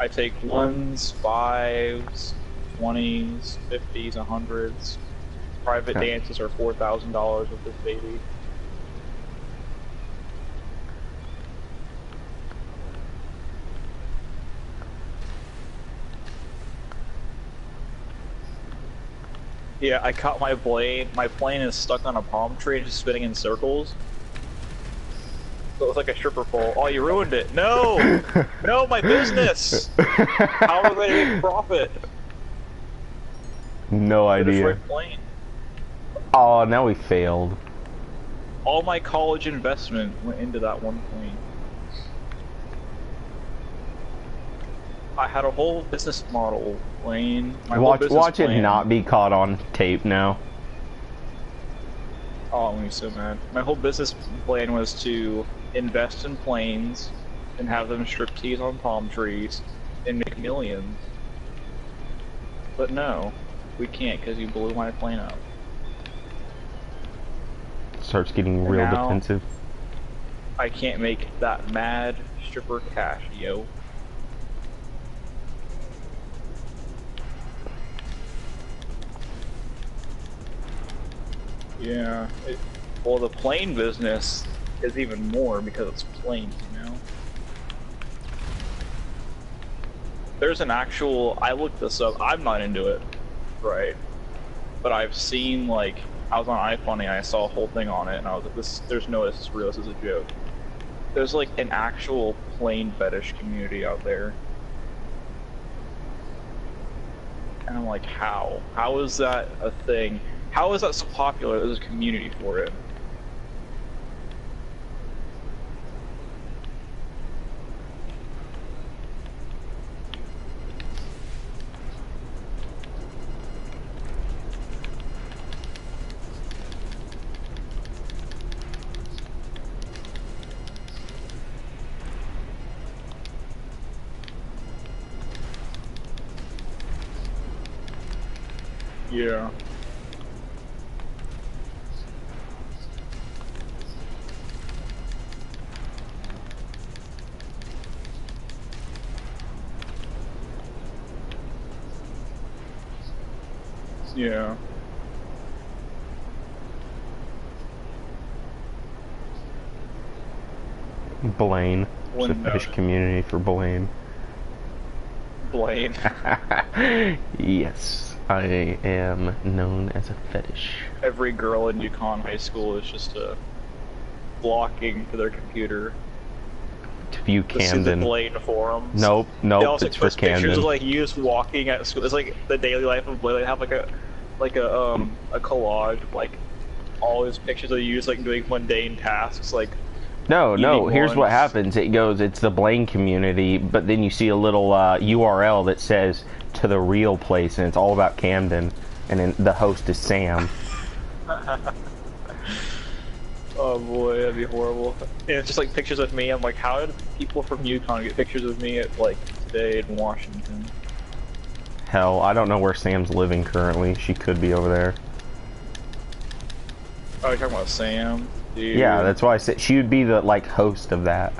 I take ones, fives, 20s, 50s, and hundreds. Private dances are $4,000 with this baby. Yeah, I caught my plane. My plane is stuck on a palm tree and just spinning in circles. So it was like a stripper pole. Oh, you ruined it. No! No, my business! How are they to make profit? No idea. Plane. Oh, now we failed. All my college investment went into that one plane. I had a whole business model, Wayne. Watch it not be caught on tape now. Oh, I'm gonna be so mad. My whole business plan was to invest in planes and have them striptease on palm trees and make millions. But no, we can't because you blew my plane up. Starts getting real defensive. I can't make that mad stripper cash, yo. Yeah, well, the plane business is even more because it's planes, you know? There's an actual, I looked this up, I'm not into it, right? But I've seen, like, I was on iFunny and I saw a whole thing on it and I was like, there's no way this is real, this is a joke. There's like an actual plane fetish community out there. And I'm like, how? How is that a thing? How is that so popular? There's a community for it. Yeah. Yeah. Blaine. There's a fish community for Blaine. Blaine. Yes, I am known as a fetish. Every girl in Yukon High School is just blocking to their computer. To view Camden. The Blaine forums. Nope, it's for Camden. Pictures of like you just walking at school. It's like the daily life of Blaine. They have like a collage of like all his pictures of you just like doing mundane tasks like. No, here's what happens. It's the Blaine community, but then you see a little URL that says to the real place, and it's all about Camden, and then the host is Sam. Oh boy, that'd be horrible. And it's just like pictures of me. I'm like, how did people from Yukon get pictures of me at like today in Washington? Hell, I don't know where Sam's living currently. She could be over there. Oh, you're talking about Sam? Dude. Yeah, that's why I said she would be the like host of that.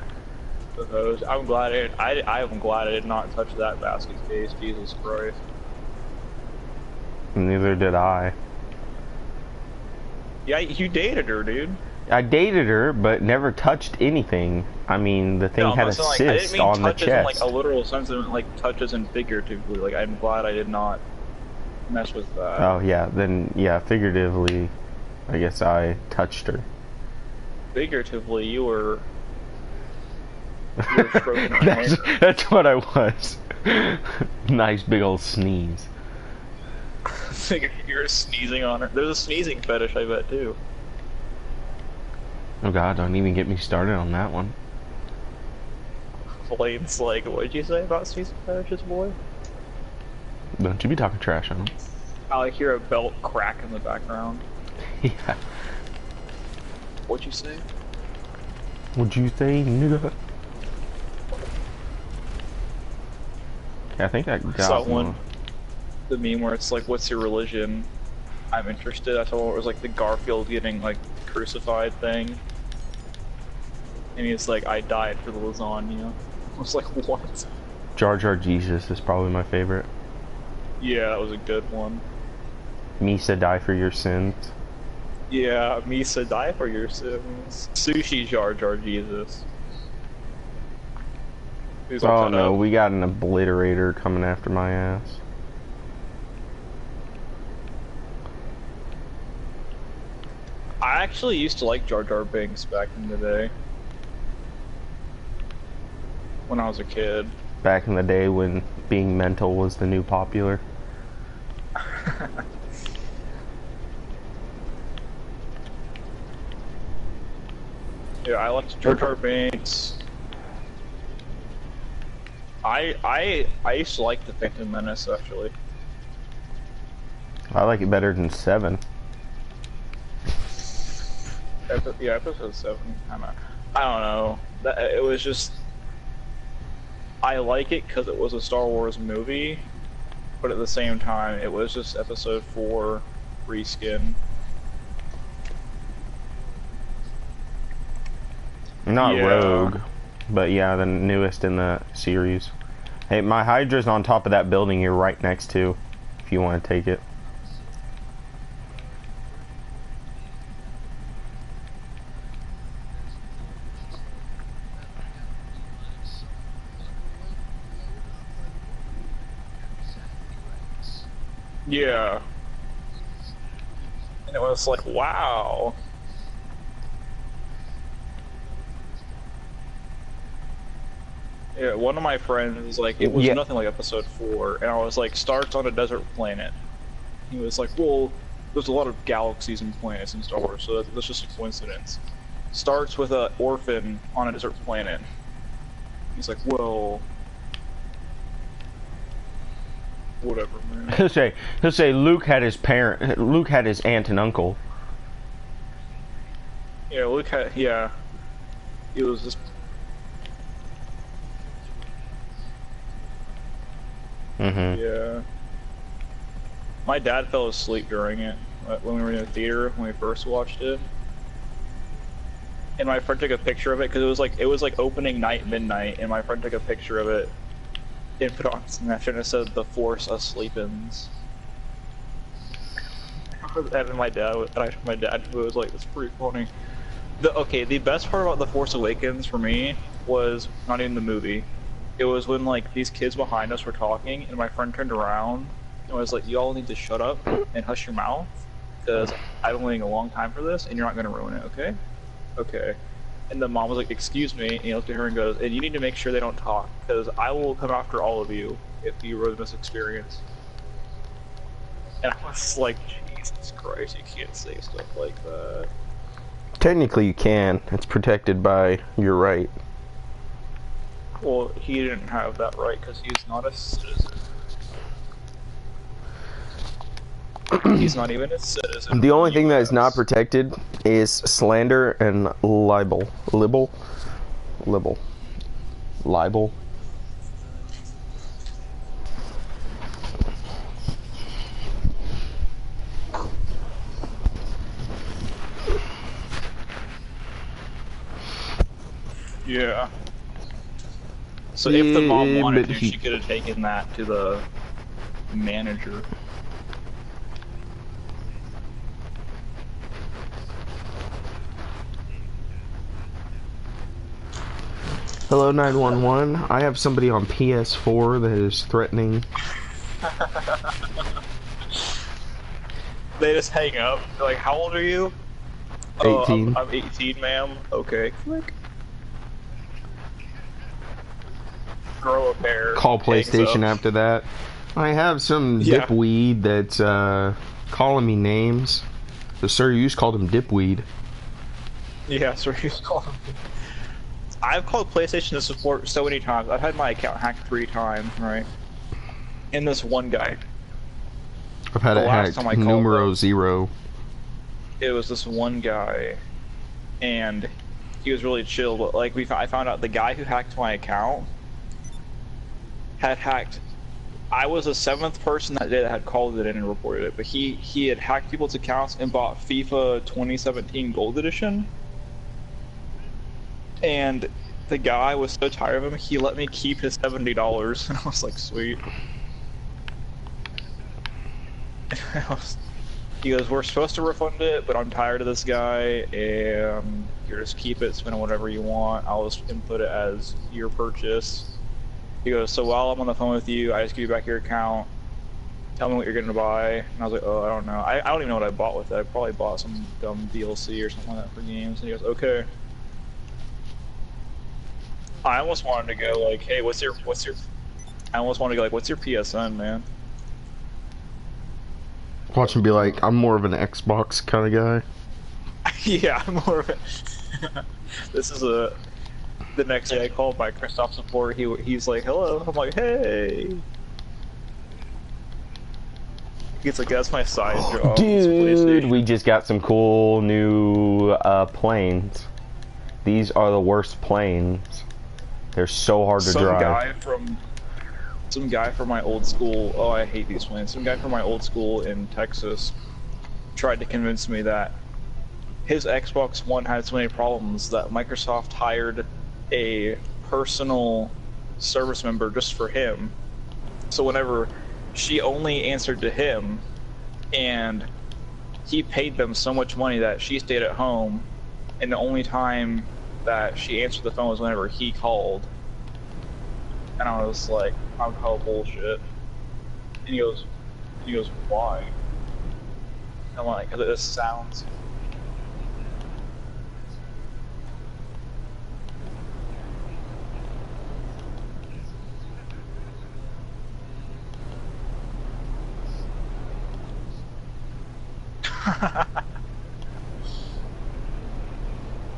The host. I'm glad I'm glad I did not touch that basket case. Jesus Christ. Neither did I. Yeah, you dated her, dude. I dated her, but never touched anything. I mean, the thing had a cyst on the chest. In like a literal sense, of like touches and figuratively. Like I'm glad I did not mess with that. Oh yeah, then yeah, figuratively, I guess I touched her. Figuratively, you were stroking my hair. That's what I was. Nice big old sneeze. You're sneezing on her. There's a sneezing fetish, I bet, too. Oh god, don't even get me started on that one. Blaine's like, what did you say about sneezing fetishes, boy? Don't you be talking trash on them. I hear a belt crack in the background. Yeah. What'd you say? What'd you say, nigga? Yeah, I think that got one. The meme where it's like, what's your religion? I'm interested. I told it was like the Garfield getting like crucified thing. and he's like, I died for the lasagna. I was like, what? Jar Jar Jesus is probably my favorite. Yeah, that was a good one. Misa, die for your sins. Yeah, Misa, die for your sins. Sushi Jar Jar Jesus. Oh no, we got an obliterator coming after my ass. I actually used to like Jar Jar Binks back in the day. When I was a kid. Back in the day when being mental was the new popular. Yeah, I liked Jar Jar Binks. I used to like the Phantom Menace actually. I like it better than 7. Yeah, episode 7 kinda. I don't know. It was just. I like it because it was a Star Wars movie, but at the same time, it was just episode 4 reskin. Not Rogue, but yeah, the newest in the series. Hey, my Hydra's on top of that building you're right next to, if you want to take it. Yeah. And it was like, wow. Yeah, one of my friends was like, it was nothing like episode 4, and I was like, starts on a desert planet. He was like, well, there's a lot of galaxies and planets in Star Wars, so that's just a coincidence. Starts with an orphan on a desert planet. He's like, well, whatever, man. He'll say Luke had his aunt and uncle. Yeah, Luke had, yeah. It was just. Yeah. My dad fell asleep during it when we were in the theater when we first watched it. And my friend took a picture of it because it was like opening night midnight, and my friend took a picture of it and put it on Snapchat and it said "The Force Asleepins." And my dad was like, "That's pretty funny." The best part about The Force Awakens for me was not even the movie. It was when like these kids behind us were talking, and my friend turned around and was like, "You all need to shut up and hush your mouth, because I've been waiting a long time for this, and you're not gonna ruin it, okay?" Okay. And the mom was like, "Excuse me," and he looked at her and goes, "And you need to make sure they don't talk, because I will come after all of you if you ruin this experience." And I was like, Jesus Christ, you can't say stuff like that. Technically you can. It's protected by your right. Well, he didn't have that right because he's not a citizen. He's not even a citizen. The only thing that is not protected is slander and libel. Libel? Yeah. So if the mom wanted to, she could have taken that to the manager. Hello 911. I have somebody on PS4 that is threatening. They just hang up. They're like, "How old are you?" 18. I'm 18, ma'am. Okay. Click. Grow a pair. Call PlayStation after that. I have some dipweed that's calling me names. So sir, you just called him dipweed. Yeah, sir, you just called him. I've called PlayStation to support so many times. I've had my account hacked 3 times, right? And this one guy. I've had it hacked numero 0. It was this one guy, and he was really chill. But like I found out the guy who hacked my account had hacked. I was the 7th person that day that had called it in and reported it. But he had hacked people's accounts and bought FIFA 2017 Gold Edition. And the guy was so tired of him, he let me keep his $70, and I was like, sweet. He goes, we're supposed to refund it, but I'm tired of this guy, and you just keep it, spend it whatever you want. I'll just input it as your purchase. He goes, so while I'm on the phone with you, I just give you back your account. Tell me what you're going to buy. And I was like, oh, I don't know. I don't even know what I bought with it. I probably bought some dumb DLC or something like that for games. And he goes, okay. I almost wanted to go like, hey, I almost wanted to go like, what's your PSN, man? Watch him be like, I'm more of an Xbox kind of guy. Yeah, I'm more of a... This is the next day I called my Microsoft support. He's like, hello. I'm like, hey. He's like, that's my side job. Dude, we just got some cool new planes. These are the worst planes. They're so hard to drive. Some guy from my old school, oh, I hate these planes. Some guy from my old school in Texas tried to convince me that his Xbox One had so many problems that Microsoft hired a personal service member just for him. So whenever she only answered to him, and he paid them so much money that she stayed at home, and the only time that she answered the phone was whenever he called. And I was like, I'm called bullshit. And he goes, why? I'm like, because this sounds.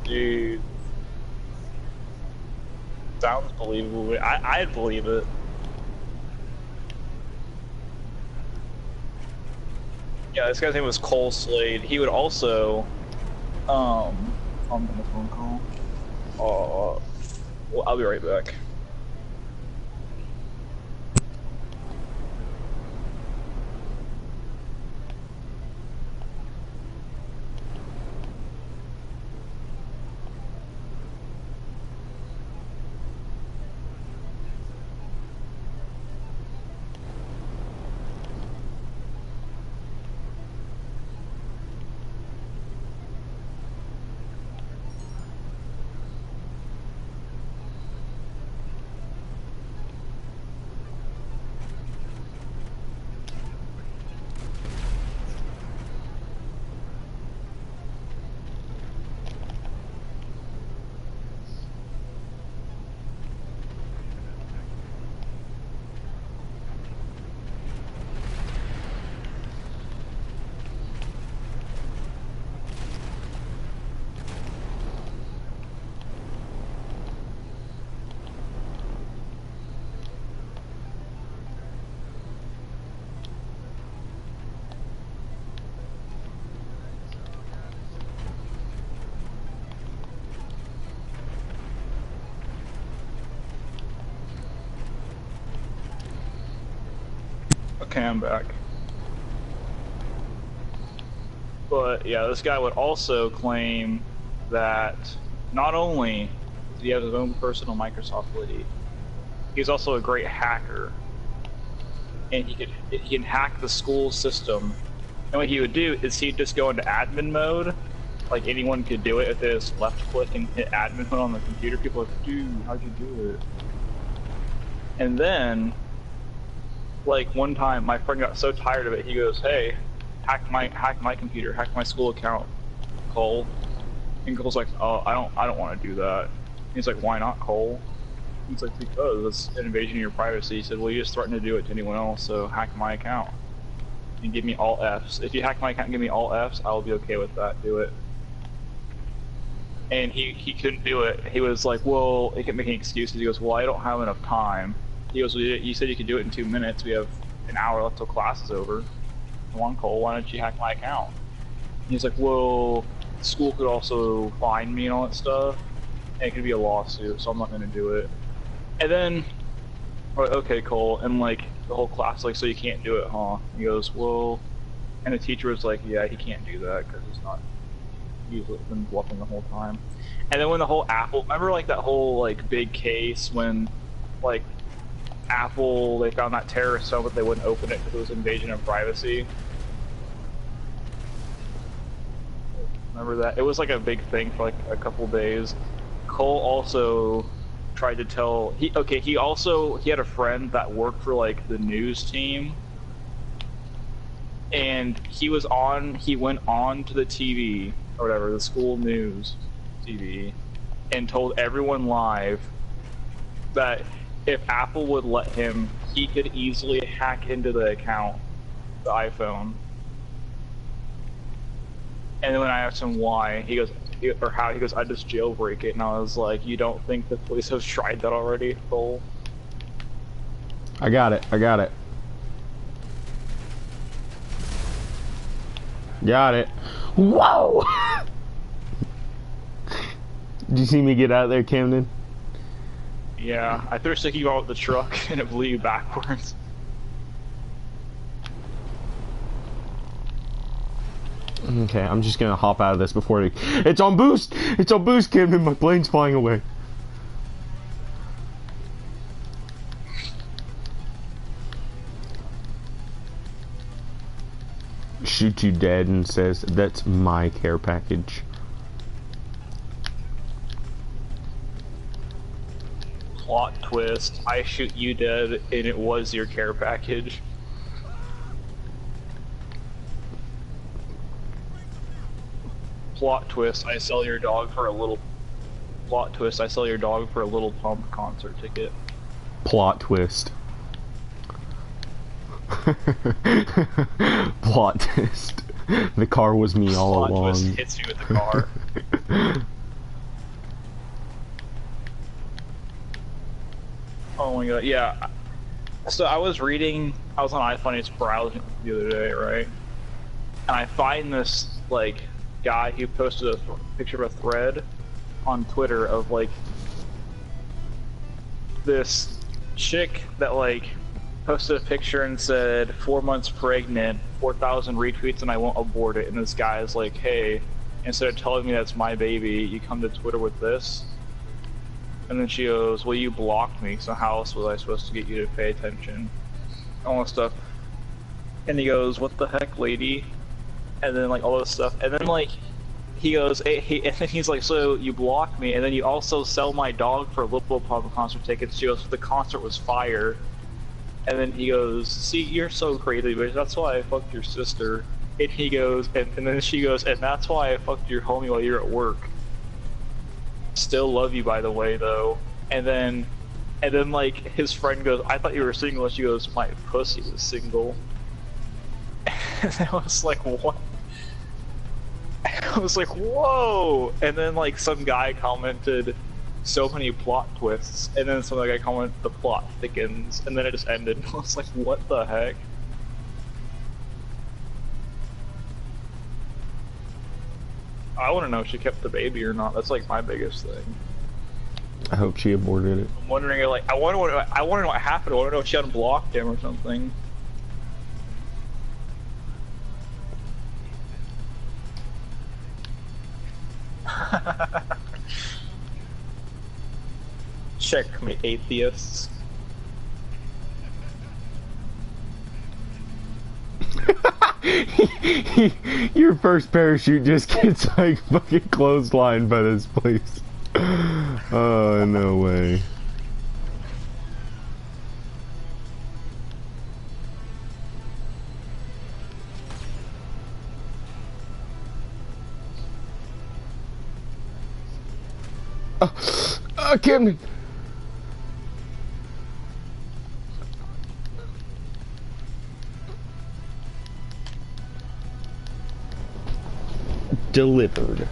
Dude. Sounds believable. I'd believe it. Yeah, this guy's name was Cole Slade. He would also, I'm on the phone call. Well, I'll be right back. Okay, I'm back. But yeah, this guy would also claim that not only did he have his own personal Microsoft Wiki, he's also a great hacker, and he can hack the school system. And what he would do is he'd just go into admin mode, like anyone could do it if they just left click and hit admin mode on the computer. People are like, dude, how'd you do it? And then, like one time, my friend got so tired of it, he goes, "Hey, hack my computer, hack my school account, Cole." And Cole's like, "Oh, I don't want to do that." And he's like, "Why not, Cole?" He's like, "Because it's an invasion of your privacy." He said, "Well, you just threatened to do it to anyone else, so hack my account and give me all Fs. If you hack my account and give me all Fs, I'll be okay with that. Do it." And he couldn't do it. He was like, "Well," he kept making excuses. He goes, "Well, I don't have enough time." He goes, "Well, you said you could do it in 2 minutes. We have an hour left till class is over. Come on, Cole, why don't you hack my account?" And he's like, "Well, the school could also fine me and all that stuff, and it could be a lawsuit, so I'm not going to do it." And then, we're like, "Okay, Cole," and like the whole class like, "So you can't do it, huh?" He goes, "Well," and the teacher was like, "Yeah, he can't do that because he's he's been bluffing the whole time. And then when the whole Apple, remember like that whole like big case when like Apple, they found that terrorist cell but they wouldn't open it because it was invasion of privacy. Remember that? It was like a big thing for like a couple days. Cole also tried to tell he had a friend that worked for like the news team, and he went on to the TV or whatever, the school news TV, and told everyone live that if Apple would let him, he could easily hack into the account, the iPhone. And then when I asked him why, he goes, I just jailbreak it. And I was like, you don't think the police have tried that already, Cole? I got it. Got it. Whoa! Did you see me get out of there, Camden? Yeah, I threw a sticky ball with the truck and it blew you backwards. Okay, I'm just gonna hop out of this before it's on boost! It's on boost, Camden! My plane's flying away. Shoots you dead and says, that's my care package. Plot twist, I shoot you dead and it was your care package. Plot twist, I sell your dog for a little... Plot twist, I sell your dog for a Little Pump concert ticket. Plot twist. Plot twist. The car was me all Plot along. twist hits me with the car. Oh my god, yeah. So I was on iFunny's browsing the other day, right? And I find this, like, guy who posted a picture of a thread on Twitter of, like, this chick that, like, posted a picture and said, 4 months pregnant, 4,000 retweets and I won't abort it. And this guy is like, hey, instead of telling me that's my baby, you come to Twitter with this? And then she goes, well, you blocked me, so how else was I supposed to get you to pay attention? All this stuff. And he goes, what the heck, lady? And then, like, all this stuff. And then, like, he goes, and then he's like, so you blocked me, and then you also sell my dog for Little Pump concert tickets. She goes, the concert was fire. And then he goes, see, you're so crazy, bitch, that's why I fucked your sister. And he goes, and then she goes, and that's why I fucked your homie while you're at work. Still love you, by the way, though. And then like, his friend goes, I thought you were single. And she goes, my pussy was single. And I was like, what? I was like, whoa! And then, like, some guy commented, so many plot twists. And then some other guy commented, the plot thickens. And then it just ended. I was like, what the heck? I want to know if she kept the baby or not. That's like my biggest thing. I hope she aborted it. I'm wondering, like, I wonder what happened. I want to know if she unblocked him or something. Checkmate, atheists. Your first parachute just gets like fucking clotheslined by this place. Oh, no way. Camden. Delivered.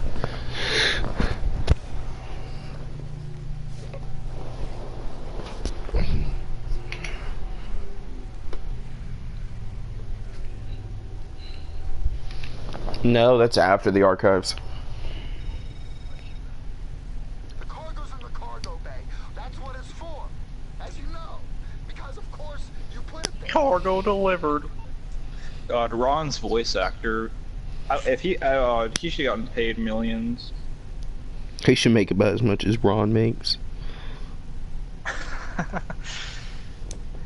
No, that's after the archives. The cargo's in the cargo bay. That's what it's for. As you know. Because of course you put it there. Cargo delivered. God, Ron's voice actor. If he should have gotten paid millions. He should make about as much as Ron makes.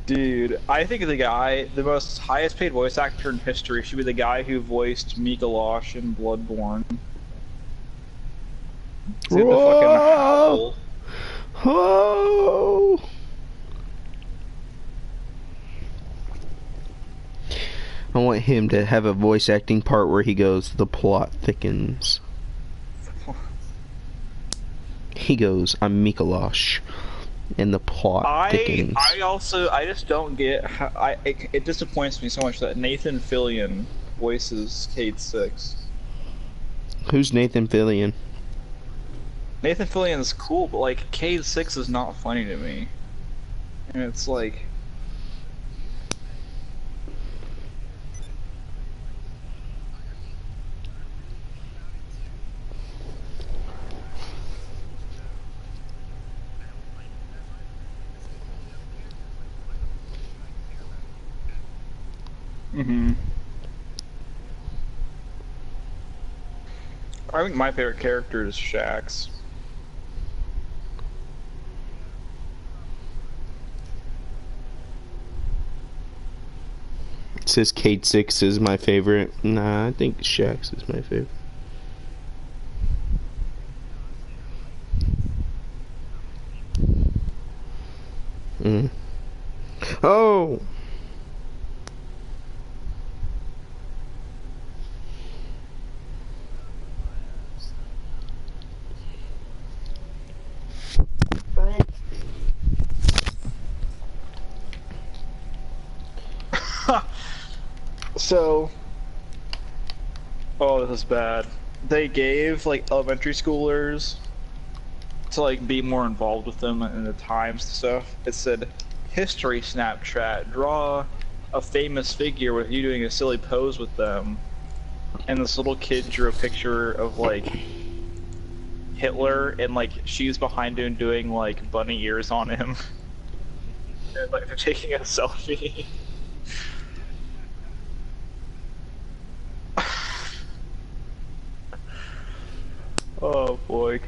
Dude, I think the most highest paid voice actor in history should be the guy who voiced Mikolash in Bloodborne. He's got the fucking howl. Oh! I want him to have a voice acting part where he goes, "The plot thickens." He goes, "I'm Mikolash," and the plot thickens. I just don't get how, it disappoints me so much that Nathan Fillion voices Cade 6. Who's Nathan Fillion? Nathan Fillion's cool, but like Cade 6 is not funny to me. And it's like I think my favorite character is Shax. It says Cade 6 is my favorite. Nah, I think Shax is my favorite. Oh! So, oh, this is bad. They gave like elementary schoolers to like be more involved with them in the times and stuff. It said, "History Snapchat, draw a famous figure with you doing a silly pose with them." And this little kid drew a picture of like Hitler, and like she's behind him doing like bunny ears on him. And like they're taking a selfie. Oh boy.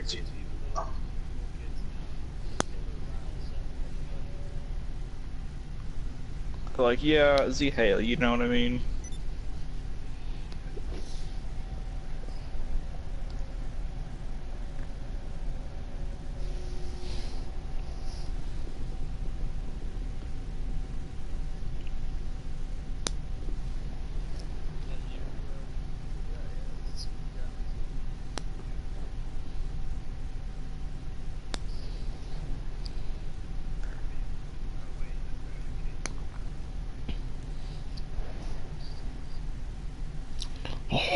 They're like, yeah, Z Haley, you know what I mean?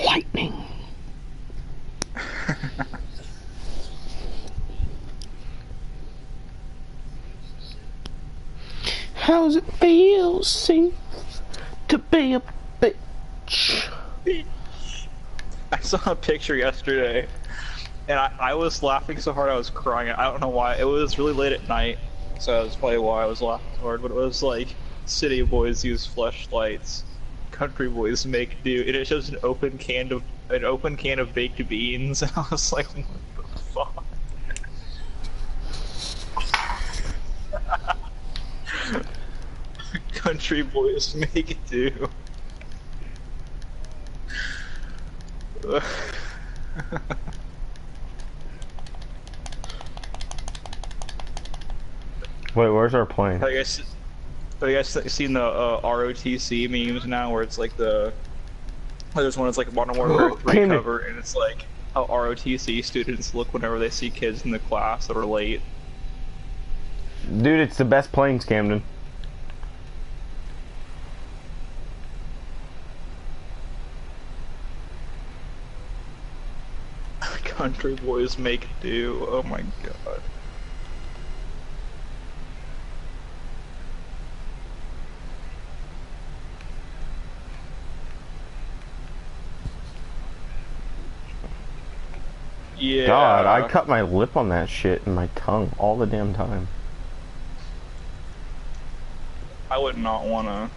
Lightning. How's it feel, see, to be a bitch? I saw a picture yesterday, and I was laughing so hard I was crying. I don't know why. It was really late at night, so that's probably why I was laughing so hard. But it was like, city boys use fleshlights, country boys make do, and it shows an open can of baked beans. And I was like, what the fuck? Country boys make do. Wait, where's our plane? Have you guys seen the ROTC memes now, where it's like there's one that's like Modern Warfare 3 cover, and it's like how ROTC students look whenever they see kids in the class that are late. Dude, it's the best planes, Camden. Country boys make do. Oh my god. Yeah. God, I cut my lip on that shit and my tongue all the damn time. I would not wanna.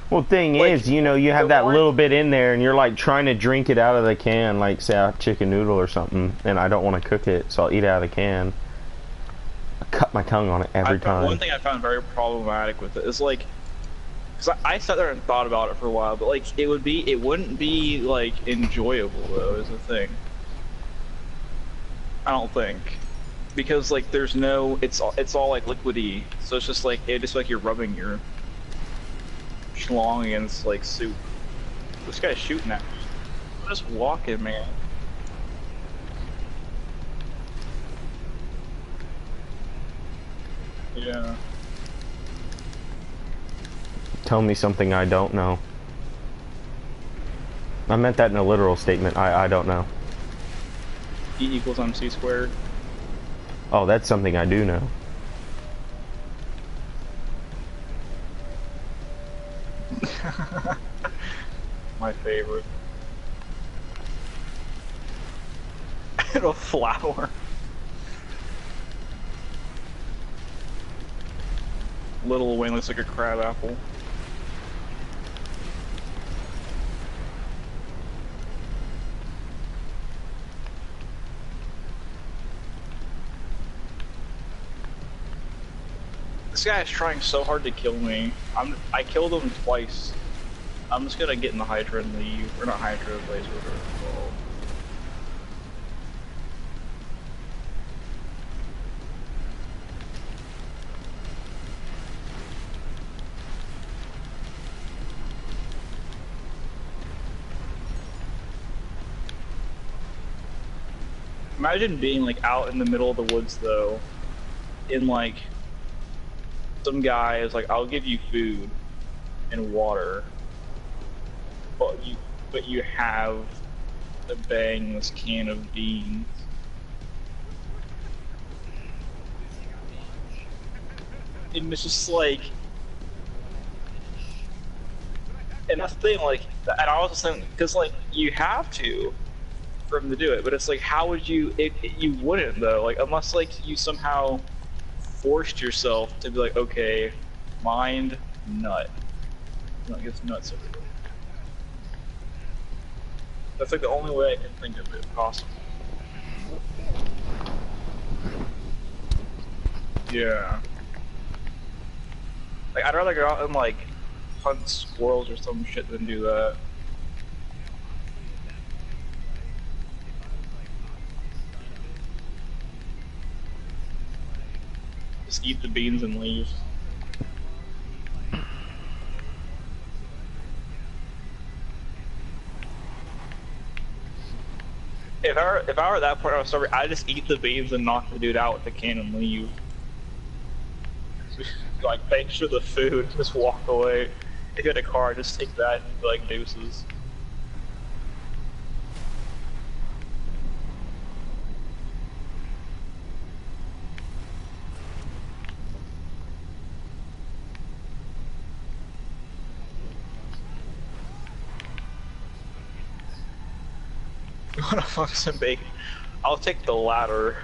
Well, thing Like, is, you know, you have that orange- little bit in there, and you're like trying to drink it out of the can, like say a chicken noodle or something, and I don't want to cook it, so I'll eat it out of the can. I cut my tongue on it every One time. thing I found very problematic with it is like, because I sat there and thought about it for a while, but like it wouldn't be like enjoyable though, is the thing. I don't think, because like there's no, it's all like liquidy, so it's just like you're rubbing your schlong against like soup. This guy's shooting at me. Just walking, man. Yeah. Tell me something I don't know. I meant that in a literal statement. I don't know. E equals MC squared. Oh, that's something I do know. My favorite. And a flower. Little Wayne looks like a crab apple. This guy is trying so hard to kill me. I killed him twice. I'm just gonna get in the Hydra and leave. Or not Hydra, laser. Oh. Imagine being like out in the middle of the woods though, in like some guy is like, I'll give you food and water, but you have to bang this can of beans. And it's just like, and that's the thing, like, and I was just saying, because like you have to for him to do it, but it's like, how would you? You wouldn't though, like unless like you somehow forced yourself to be like, okay, mind nut. Not gets nuts everywhere. That's like the only way I can think of it possible. Yeah. Like I'd rather go out and like hunt squirrels or some shit than do that. Just eat the beans and leave. If I were at that point, I was sorry, I'd just eat the beans and knock the dude out with the can and leave. Like, thanks for the food, just walk away. If you had a car, just take that and be like, deuces. You wanna fuck some bacon? I'll take the latter.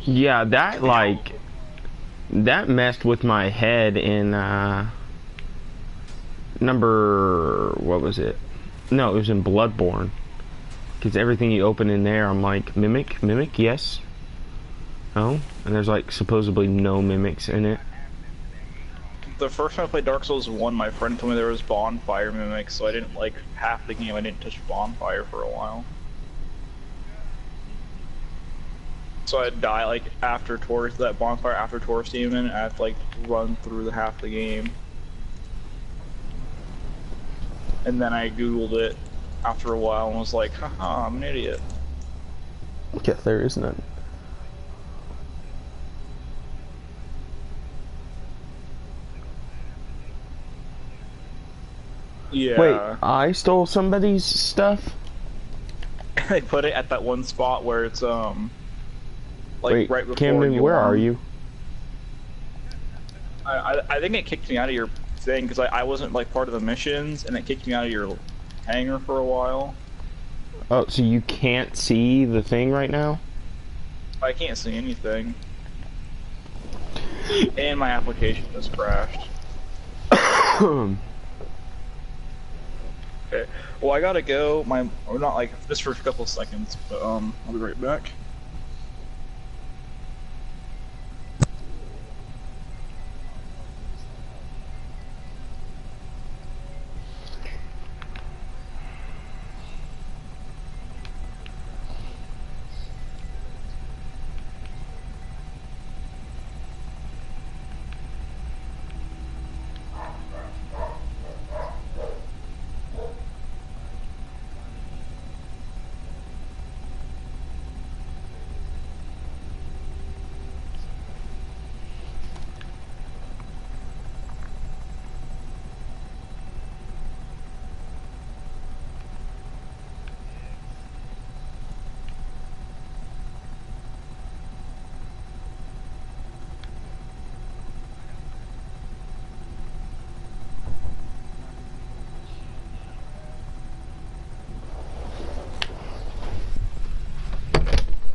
Yeah, that like that messed with my head in number, what was it? No, it was in Bloodborne. Because everything you open in there, I'm like, mimic, yes, no, and there's like supposedly no mimics in it. The first time I played Dark Souls 1, my friend told me there was bonfire mimics, so I didn't like half the game. I didn't touch bonfire for a while. So I'd die like after towards that bonfire after tourist demon. I'd like run through the half the game, and then I googled it after a while and was like, haha, I'm an idiot. Yeah, there is none. Yeah. Wait, I stole somebody's stuff? They put it at that one spot where it's like Wait, right before Camden, you where are you? I think it kicked me out of your thing because I wasn't like part of the missions, and it kicked me out of your hangar for a while. Oh, so you can't see the thing right now? I can't see anything, and my application just crashed. Okay, well I gotta go. Or not like just for a couple seconds, but I'll be right back.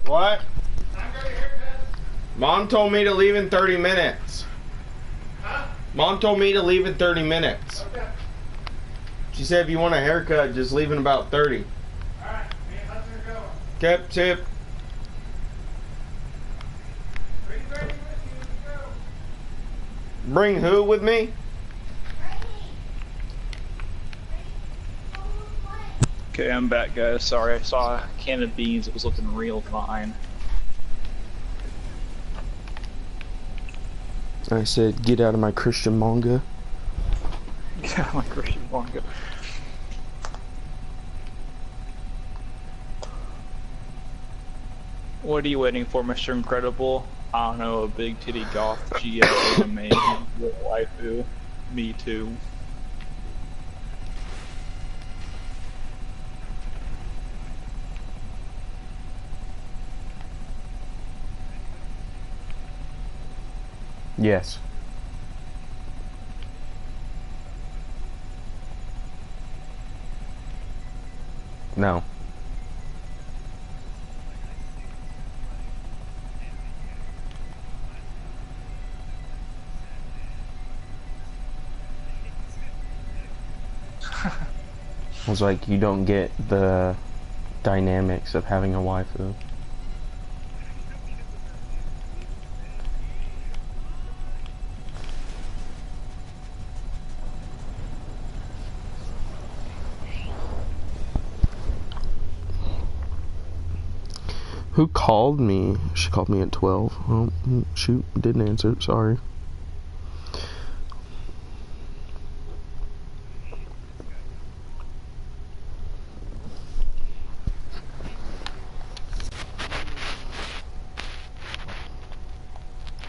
What? Mom told me to leave in 30 minutes. Huh? Mom told me to leave in 30 minutes. Okay. She said if you want a haircut, just leave in about 30. Alright, man, how's it going? Okay, tip. Bring 30 with you, let's go. Bring who with me? Okay, I'm back, guys. Sorry, I saw a can of beans. It was looking real fine. I said, get out of my Christian manga. Yeah, my Christian manga. What are you waiting for, Mr. Incredible? I don't know, a big titty goth GF anime waifu. Me too. Yes. No. I was like, you don't get the dynamics of having a waifu. Who called me? She called me at 12. Oh, shoot, didn't answer. Sorry.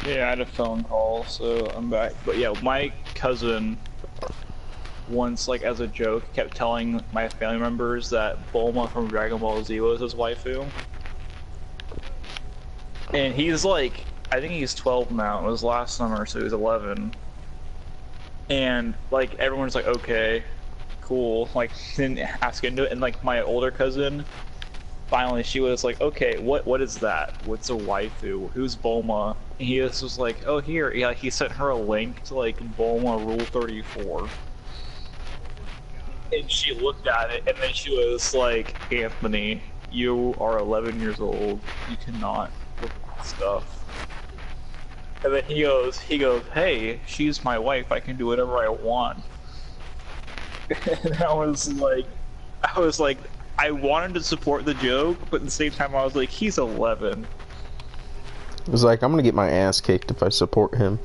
Yeah, I had a phone call, so I'm back. But yeah, my cousin once, like as a joke, kept telling my family members that Bulma from Dragon Ball Z was his waifu. And he's like, I think he's 12 now. It was last summer, so he was 11. And like everyone's like, okay, cool. Like didn't ask into it. And like my older cousin, finally she was like, okay, what is that? What's a waifu? Who's Bulma? And he just was like, oh here. Yeah, he sent her a link to like Bulma Rule 34. And she looked at it, and then she was like, Anthony, you are 11 years old. You cannot look at this stuff. And then he goes, hey, she's my wife. I can do whatever I want. And I was like, I wanted to support the joke, but at the same time I was like, he's 11. It was like, I'm gonna get my ass kicked if I support him.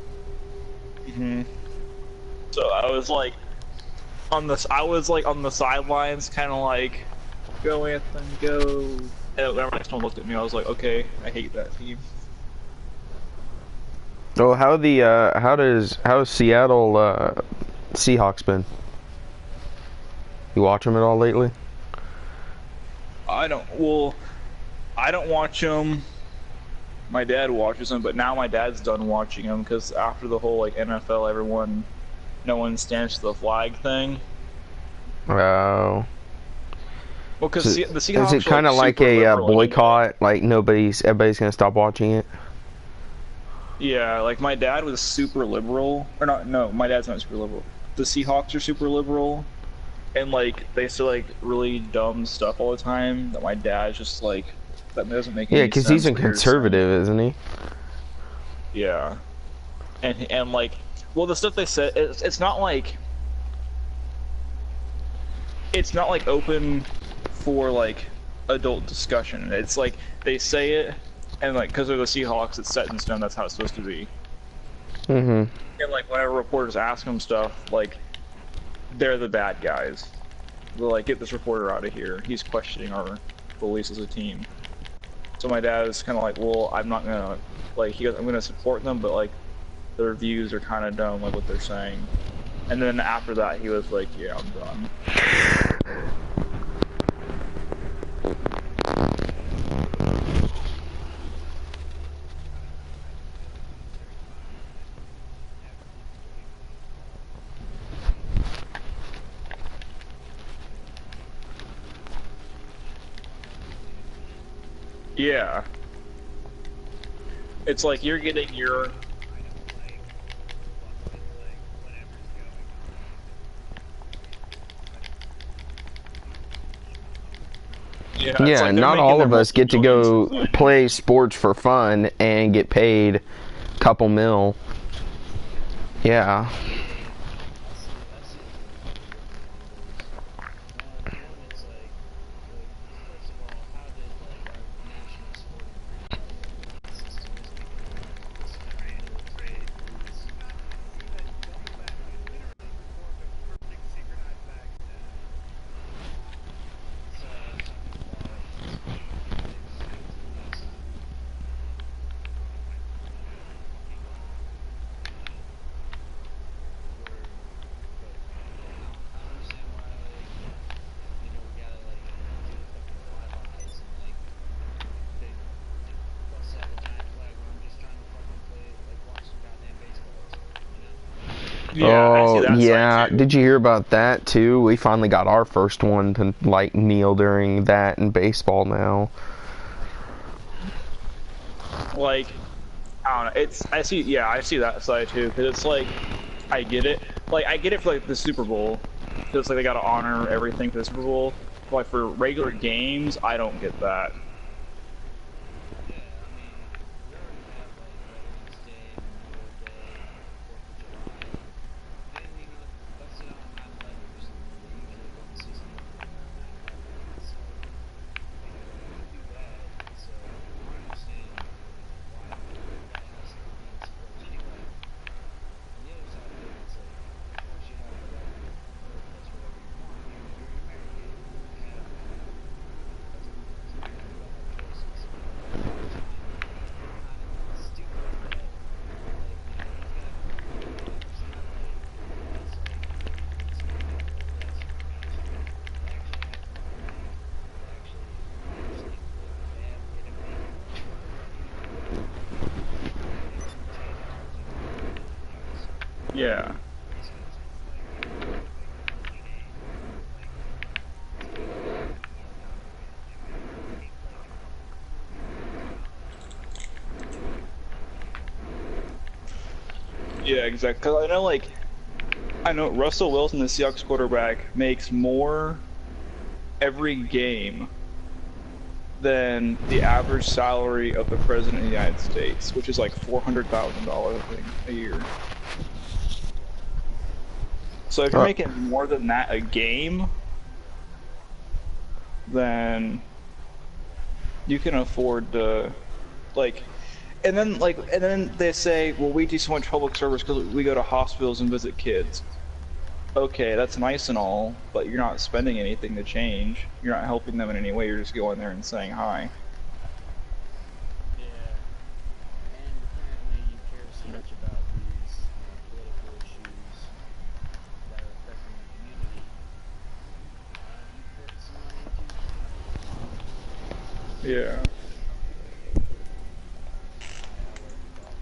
Hmm. So I was like on this. I was like on the sidelines, kind of like, go Anthony, go. And whenever next one looked at me, I was like, okay, I hate that team. Oh, how's Seattle Seahawks been? You watch them at all lately? I don't. Well, I don't watch them. My dad watches them, but now my dad's done watching them because after the whole like NFL, no one stands to the flag thing. Oh. Well, because So, the Seahawks is it are kind of like super a liberal boycott? Like everybody's gonna stop watching it? Yeah, like my dad was super liberal, or not? No, my dad's not super liberal. The Seahawks are super liberal, and like they say like really dumb stuff all the time. That my dad's just like that doesn't make Yeah, any because sense. he's a What you're saying. conservative, isn't he? Yeah, and like, well, the stuff they said, it's not like open for like adult discussion. It's like they say it, and like because they're the Seahawks, it's set in stone. That's how it's supposed to be. Mm-hmm. And like whenever reporters ask them stuff, like they're the bad guys. They're like, get this reporter out of here. He's questioning our beliefs as a team. So my dad is kind of like, well, I'm not gonna like. He goes, I'm gonna support them, but like their views are kind of dumb, like what they're saying. And then after that, he was like, yeah, I'm done. Yeah. It's like you're getting your... Yeah, it's Yeah, like they're not making all their of us get to multi-millions go and play sports for fun and get paid a couple mil. Yeah. Yeah, I see Oh, that side yeah. too. Did you hear about that too? We finally got our first one to like kneel during that in baseball now. Like, I don't know. I see that side too. Because it's like, I get it. Like, I get it for like the Super Bowl. Because like they gotta honor everything for the Super Bowl. But, like for regular games, I don't get that. Yeah. Yeah, exactly. Because I know Russell Wilson, the Seahawks quarterback, makes more every game than the average salary of the president of the United States, which is like $400,000 I think a year. So if you're making more than that a game, then you can afford to, like, and then they say, well, we do so much public service because we go to hospitals and visit kids. Okay, that's nice and all, but you're not spending anything to change. You're not helping them in any way. You're just going there and saying hi. Yeah. And apparently you care so much about these political issues that are affecting your community. Why don't you put some money into your community? Yeah. Hi, I work with all.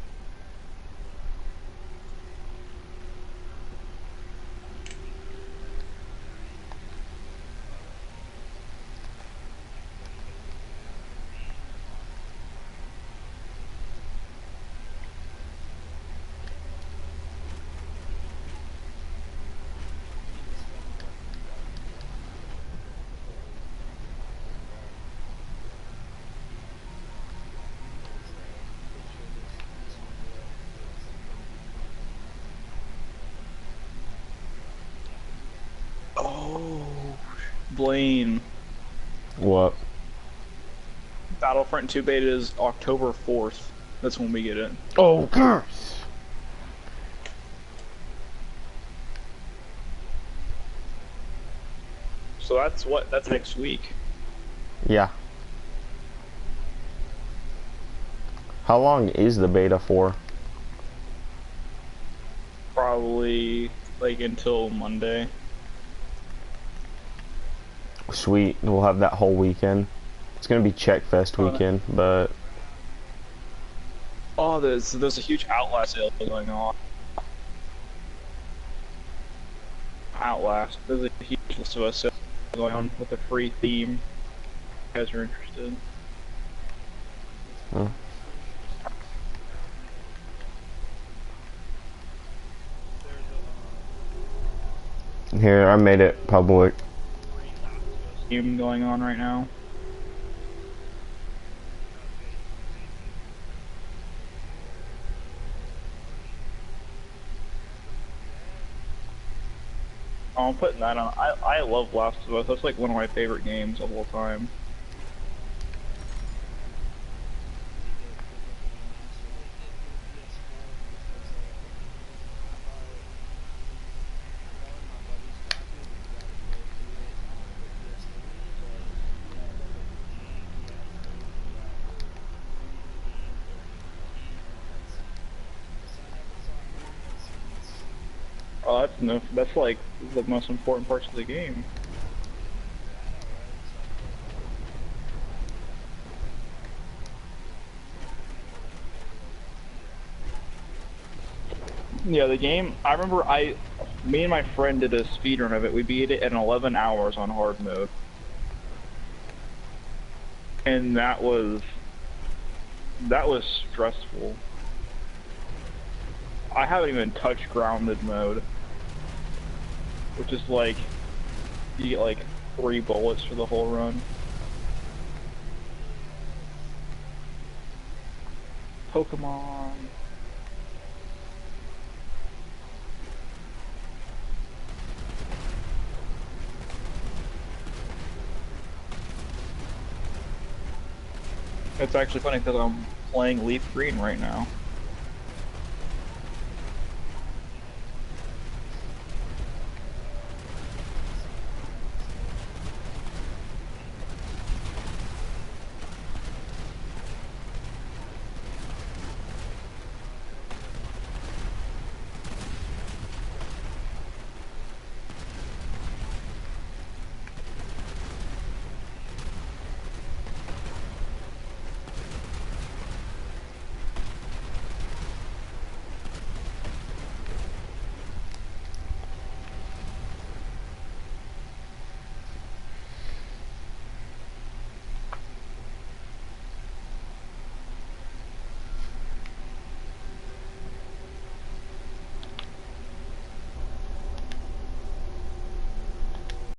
Oh, Blaine. What? Battlefront 2 beta is October 4th. That's when we get it. Oh, curse! So that's next week. Yeah. How long is the beta for? Probably like until Monday. Sweet. We'll have that whole weekend. It's gonna be Checkfest weekend, but Oh, there's a huge Outlast sale going on. Outlast. There's a huge list of us sale going on with a free theme. If you guys are interested. huh. Here, I made it public. Theme going on right now. Oh, I'm putting that on. I love Last of Us. That's like one of my favorite games of all time. Oh, that's no, that's like the most important parts of the game. Yeah, the game. I remember me and my friend did a speedrun of it. We beat it in 11 hours on hard mode, and that was stressful. I haven't even touched grounded mode, which is like you get like 3 bullets for the whole run. Pokemon. It's actually funny because I'm playing Leaf Green right now.